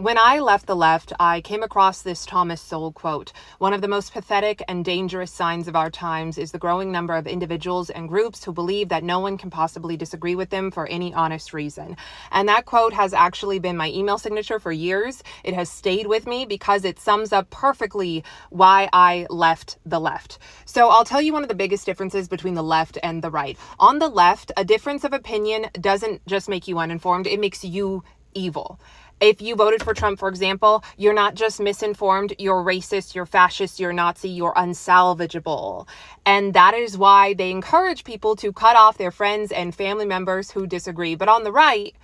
When I left the left, I came across this Thomas Sowell quote. One of the most pathetic and dangerous signs of our times is the growing number of individuals and groups who believe that no one can possibly disagree with them for any honest reason. And that quote has actually been my email signature for years. It has stayed with me because it sums up perfectly why I left the left. So I'll tell you one of the biggest differences between the left and the right. On the left, a difference of opinion doesn't just make you uninformed, it makes you evil. If you voted for Trump, for example, you're not just misinformed, you're racist, you're fascist, you're Nazi, you're unsalvageable. And that is why they encourage people to cut off their friends and family members who disagree. But on the right,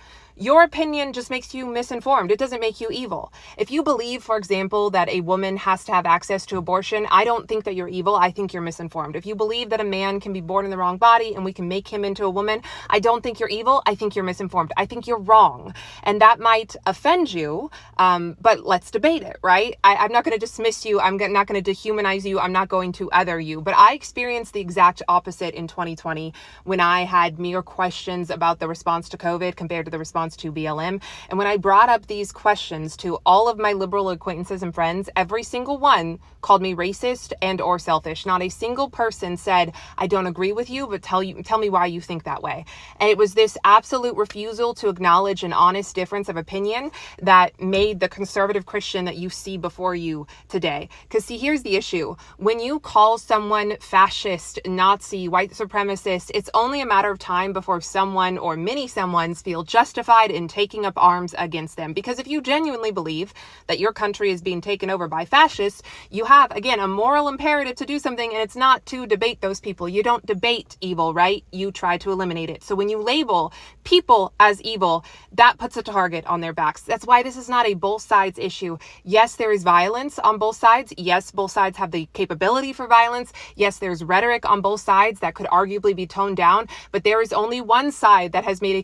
your opinion just makes you misinformed. It doesn't make you evil. If you believe, for example, that a woman has to have access to abortion, I don't think that you're evil. I think you're misinformed. If you believe that a man can be born in the wrong body and we can make him into a woman, I don't think you're evil. I think you're misinformed. I think you're wrong. And that might offend you, but let's debate it, right? I'm not going to dismiss you. I'm not going to dehumanize you. I'm not going to other you. But I experienced the exact opposite in 2020 when I had mere questions about the response to COVID compared to the response to BLM. And when I brought up these questions to all of my liberal acquaintances and friends, every single one called me racist and or selfish. Not a single person said, I don't agree with you, but tell me why you think that way. And it was this absolute refusal to acknowledge an honest difference of opinion that made the conservative Christian that you see before you today. Because see, here's the issue. When you call someone fascist, Nazi, white supremacist, it's only a matter of time before someone or many someones feel justified in taking up arms against them. Because if you genuinely believe that your country is being taken over by fascists, you have, again, a moral imperative to do something, and it's not to debate those people. You don't debate evil, right? You try to eliminate it. So when you label people as evil, that puts a target on their backs. That's why this is not a both sides issue. Yes, there is violence on both sides. Yes, both sides have the capability for violence. Yes, there's rhetoric on both sides that could arguably be toned down, but there is only one side that has made a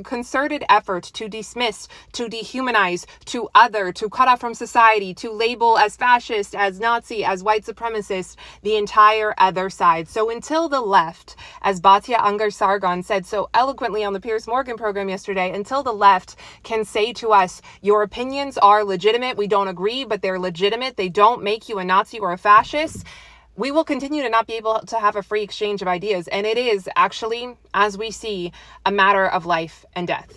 concerted effort to dismiss, to dehumanize, to other, to cut off from society, to label as fascist, as Nazi, as white supremacist, the entire other side. So until the left, as Batya Ungar-Sargon said so eloquently on the Piers Morgan program yesterday, until the left can say to us, your opinions are legitimate, we don't agree, but they're legitimate, they don't make you a Nazi or a fascist, we will continue to not be able to have a free exchange of ideas. And it is actually, as we see, a matter of life and death.